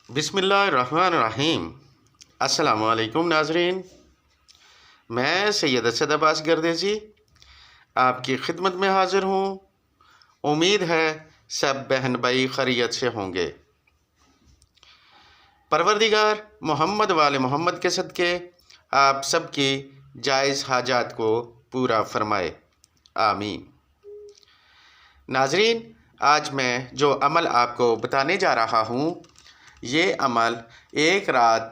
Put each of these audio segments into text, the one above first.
بسم اللہ الرحمن الرحیم۔ السلام علیکم ناظرین، میں سید اسد عباس گردیزی آپ کی خدمت میں حاضر ہوں۔ امید ہے سب بہن بھائی خیریت سے ہوں گے۔ پروردگار محمد وال محمد کے صدقے آپ سب کی جائز حاجات کو پورا فرمائے، آمین۔ ناظرین، آج میں جو عمل آپ کو بتانے جا رہا ہوں، یہ عمل ایک رات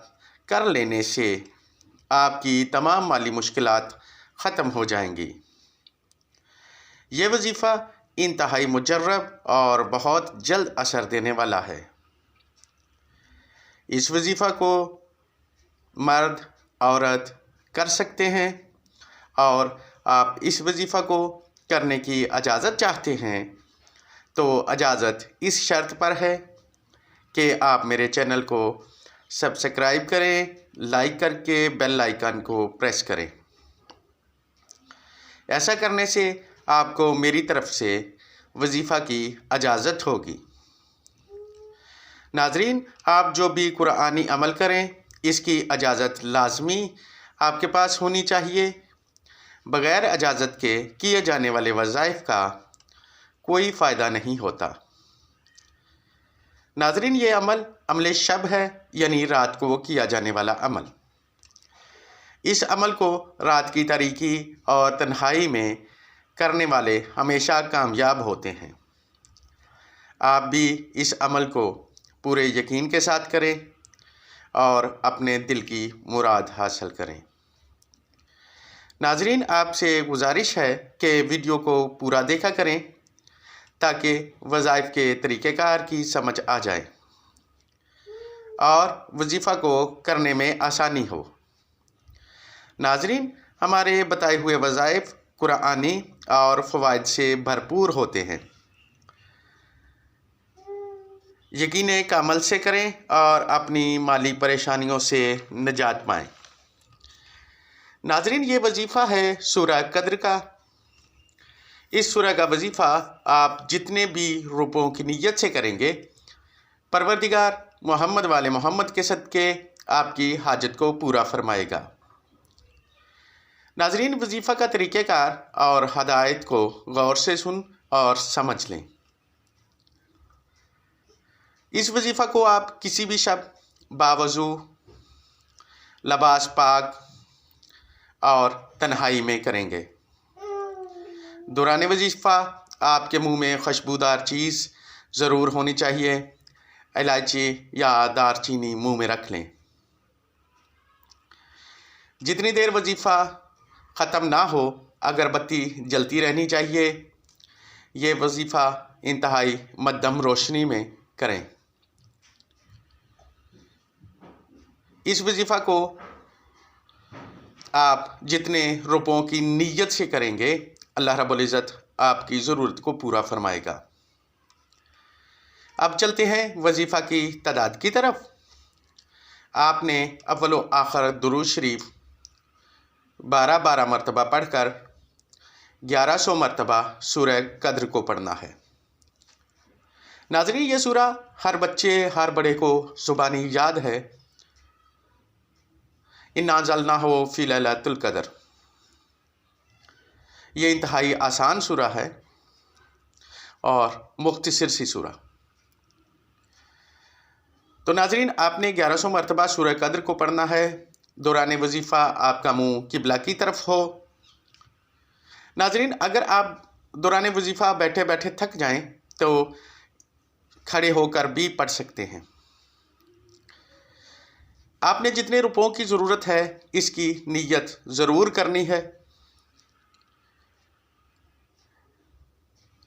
کر لینے سے آپ کی تمام مالی مشکلات ختم ہو جائیں گی۔ یہ وظیفہ انتہائی مجرب اور بہت جلد اثر دینے والا ہے۔ اس وظیفہ کو مرد عورت کر سکتے ہیں، اور آپ اس وظیفہ کو کرنے کی اجازت چاہتے ہیں تو اجازت اس شرط پر ہے کہ آپ میرے چینل کو سبسکرائب کریں، لائک کر کے بیل آئیکن کو پریس کریں۔ ایسا کرنے سے آپ کو میری طرف سے وظیفہ کی اجازت ہوگی۔ ناظرین، آپ جو بھی قرآنی عمل کریں، اس کی اجازت لازمی آپ کے پاس ہونی چاہیے۔ بغیر اجازت کے کیے جانے والے وظائف کا کوئی فائدہ نہیں ہوتا۔ ناظرین، یہ عمل شب ہے، یعنی رات کو کیا جانے والا عمل۔ اس عمل کو رات کی تاریکی اور تنہائی میں کرنے والے ہمیشہ کامیاب ہوتے ہیں۔ آپ بھی اس عمل کو پورے یقین کے ساتھ کریں اور اپنے دل کی مراد حاصل کریں۔ ناظرین، آپ سے گزارش ہے کہ ویڈیو کو پورا دیکھا کریں تاکہ وظائف کے طریقہ کار کی سمجھ آ جائے اور وظیفہ کو کرنے میں آسانی ہو۔ ناظرین، ہمارے بتائے ہوئے وظائف قرآنی اور فوائد سے بھرپور ہوتے ہیں۔ یقین کامل سے کریں اور اپنی مالی پریشانیوں سے نجات پائیں۔ ناظرین، یہ وظیفہ ہے سورہ قدر کا۔ اس سورہ کا وظیفہ آپ جتنے بھی روپوں کی نیت سے کریں گے، پروردگار محمد والے محمد کے صدقے آپ کی حاجت کو پورا فرمائے گا۔ ناظرین، وظیفہ کا طریقہ کار اور ہدایت کو غور سے سن اور سمجھ لیں۔ اس وظیفہ کو آپ کسی بھی شب باوضو، لباس پاک اور تنہائی میں کریں گے۔ دوران وظیفہ آپ کے منہ میں خوشبودار چیز ضرور ہونی چاہیے۔ الائچی یا دار چینی منہ میں رکھ لیں۔ جتنی دیر وظیفہ ختم نہ ہو، اگربتی جلتی رہنی چاہیے۔ یہ وظیفہ انتہائی مدھم روشنی میں کریں۔ اس وظیفہ کو آپ جتنے روپوں کی نیت سے کریں گے، اللہ رب العزت آپ کی ضرورت کو پورا فرمائے گا۔ اب چلتے ہیں وظیفہ کی تعداد کی طرف۔ آپ نے اول و آخر درود شریف 12 مرتبہ پڑھ کر 1100 مرتبہ سورہ قدر کو پڑھنا ہے۔ ناظرین، یہ سورہ ہر بچے ہر بڑے کو زبانی یاد ہے۔ اِنَّا أَنزَلْنَاهُ فِي لَيْلَةِ الْقَدْرِ۔ یہ انتہائی آسان سورہ ہے اور مختصر سی سورہ۔ تو ناظرین، آپ نے 1100 مرتبہ سورہ قدر کو پڑھنا ہے۔ دوران وظیفہ آپ کا منہ قبلہ کی طرف ہو۔ ناظرین، اگر آپ دوران وظیفہ بیٹھے بیٹھے تھک جائیں تو کھڑے ہو کر بھی پڑھ سکتے ہیں۔ آپ نے جتنے روپوں کی ضرورت ہے، اس کی نیت ضرور کرنی ہے۔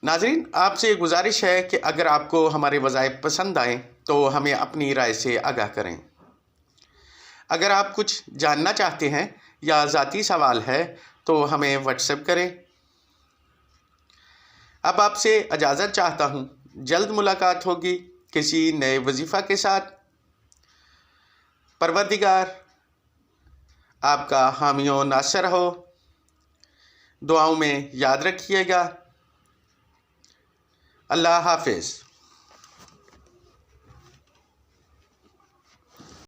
ناظرین، آپ سے گزارش ہے کہ اگر آپ کو ہمارے وظائف پسند آئیں تو ہمیں اپنی رائے سے آگاہ کریں۔ اگر آپ کچھ جاننا چاہتے ہیں یا ذاتی سوال ہے تو ہمیں واٹس ایپ کریں۔ اب آپ سے اجازت چاہتا ہوں۔ جلد ملاقات ہوگی کسی نئے وظیفہ کے ساتھ۔ پروردگار آپ کا حامی و ناصر ہو۔ دعاؤں میں یاد رکھیے گا۔ اللہ حافظ۔